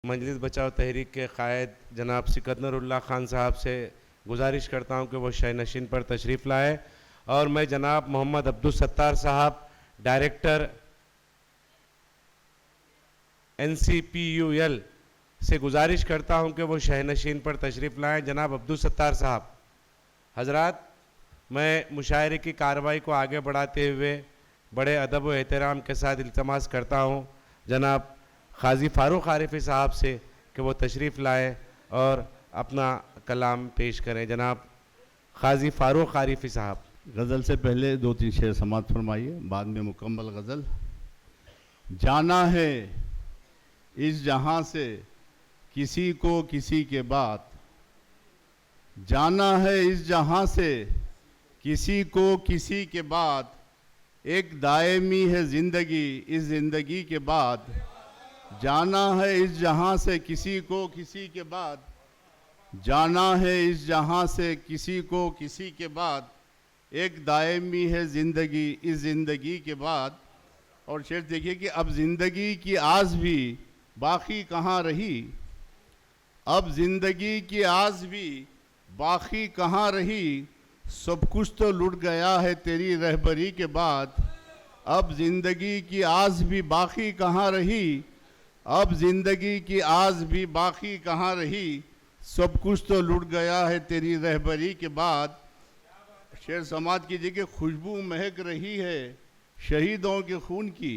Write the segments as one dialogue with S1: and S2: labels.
S1: मजलिस बचाओ तहरीक के कायद जनाब सिकंदरुल्लाह खान साहब से गुजारिश करता हूं कि वो शय नशीन पर तशरीफ़ लाए और मैं जनाब मोहम्मद अब्दुल सत्तार साहब डायरेक्टर NCPUL से गुजारिश करता हूं कि वो शय नशीन पर तशरीफ़ लाएँ। जनाब अब्दुल सत्तार साहब, हजरात, मैं मुशायरे की कार्रवाई को आगे बढ़ाते हुए बड़े अदब व एहतराम के साथ इल्तमास करता हूं जनाब क़ाज़ी फ़ारूक आरिफ़ी साहब से कि वो तशरीफ़ लाए और अपना कलाम पेश करें। जनाब क़ाज़ी फ़ारूक आरिफ़ी साहब।
S2: गज़ल से पहले 2-3 शेर समाअत फरमाइए, बाद में मुकम्मल गज़ल। जाना है इस जहां से किसी को किसी के बाद, जाना है इस जहां से किसी को किसी के बाद, एक दायमी है ज़िंदगी इस ज़िंदगी के बाद। जाना है इस जहां से किसी को किसी के बाद, जाना है इस जहां से किसी को किसी के बाद, एक दायमी है ज़िंदगी इस ज़िंदगी के बाद। और शेर देखिए कि अब ज़िंदगी की आस भी बाकी कहाँ रही, अब ज़िंदगी की आस भी बाकी कहाँ रही, सब कुछ तो लुट गया है तेरी रहबरी के बाद। अब ज़िंदगी की आस भी बाकी कहाँ रही, अब ज़िंदगी की आस भी बाकी कहाँ रही, सब कुछ तो लुट गया है तेरी रहबरी के बाद। शेर समात कीजिए कि खुशबू महक रही है शहीदों के खून की,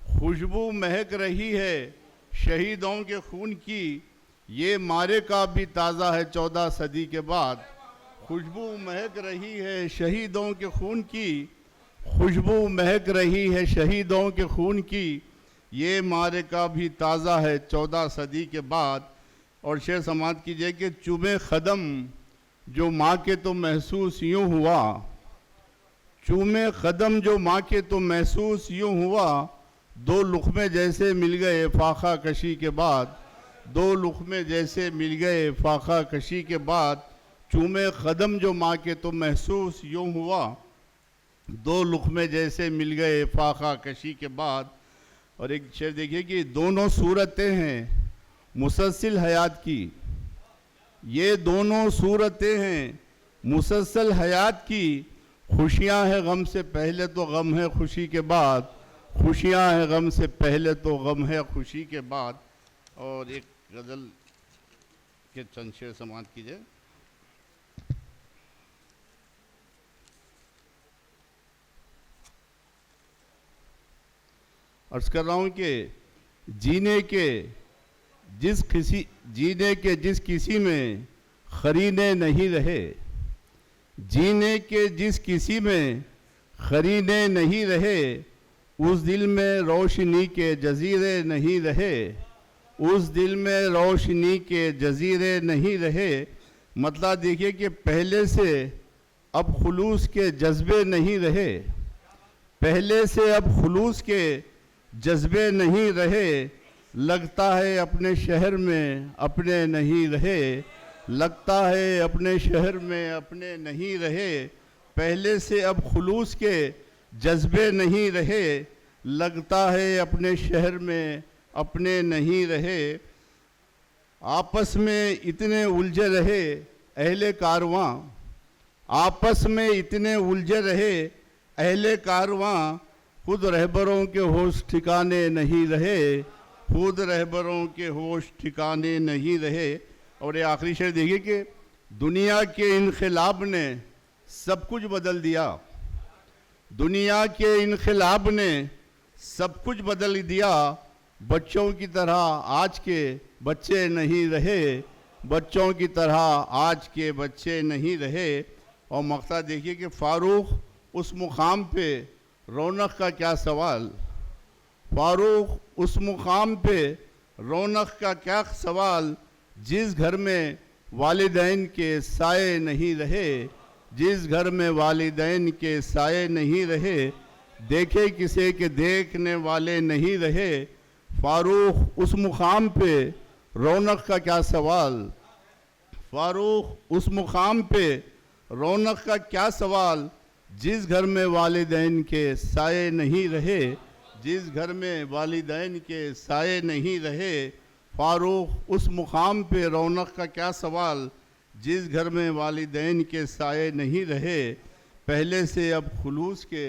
S2: खुशबू महक रही है शहीदों के खून की, ये मारे का भी ताज़ा है 14 सदी के बाद। खुशबू महक रही है शहीदों के खून की, खुशबू महक रही है शहीदों के खून की, ये मारे का भी ताज़ा है 14 सदी के बाद। और शेर समात कीजिए कि चुमे ख़दम जो माँ के तो महसूस यूँ हुआ, चूमे क़दम जो माँ के तो महसूस यूँ हुआ, दो लुक़मे जैसे मिल गए फाखा कशी के बाद, दो लुक़मे जैसे मिल गए फाखा कशी के बाद। चूमे क़दम जो माँ के तो महसूस यूँ हुआ, दो लुक़मे जैसे मिल गए फाखा कशी के बाद। और एक शेर देखिए कि दोनों सूरतें हैं मुसलसल हयात की, ये दोनों सूरतें हैं मुसलसल हयात की, खुशियाँ हैं गम से पहले तो गम है खुशी के बाद, खुशियाँ हैं गम से पहले तो गम है खुशी के बाद। और एक गज़ल के चंद शेर समाअत कीजिए। अर्ज़ कर रहा हूँ कि जीने के जिस किसी में खरीने नहीं रहे, जीने के जिस किसी में खरीने नहीं रहे, उस दिल में रोशनी के जजीरे नहीं रहे, उस दिल में रोशनी के जजीरे नहीं रहे। मतलब देखिए कि पहले से अब खुलूस के जज्बे नहीं रहे, पहले से अब खुलूस के जज्बे नहीं रहे, लगता है अपने शहर में अपने नहीं रहे, लगता है अपने शहर में अपने नहीं रहे, पहले से अब खुलूस के जज्बे नहीं रहे, लगता है अपने शहर में अपने नहीं रहे। आपस में इतने उलझे रहे अहले कारवां, आपस में इतने उलझे रहे अहले कारवां, खुद रहबरों के होश ठिकाने नहीं रहे, खुद रहबरों के होश ठिकाने नहीं रहे। और ये आखिरी शेर देखिए कि दुनिया के इनक़िलाब ने सब कुछ बदल दिया, दुनिया के इनक़िलाब ने सब कुछ बदल दिया, बच्चों की तरह आज के बच्चे नहीं रहे, बच्चों की तरह आज के बच्चे नहीं रहे। और मक़सद देखिए कि फ़ारूक उस मुकाम पे रौनक का क्या सवाल, फ़ारूक उस मुकाम पे रौनक का क्या सवाल, जिस घर में वालिदैन के साए नहीं रहे, जिस घर में वालिदैन के साए नहीं रहे, देखे किसे के देखने वाले नहीं रहे। फ़ारूक उस मुकाम पे रौनक का क्या सवाल, फ़ारूक उस मुकाम पे रौनक का क्या सवाल, जिस घर में वालिदैन के साए नहीं रहे, जिस घर में वालिदैन के साए नहीं रहे, फारूक उस मुकाम पे रौनक का क्या सवाल जिस घर में वालिदैन के साए नहीं रहे, पहले से अब खुलूस के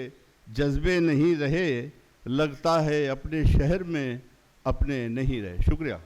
S2: जज्बे नहीं रहे, लगता है अपने शहर में अपने नहीं रहे। शुक्रिया।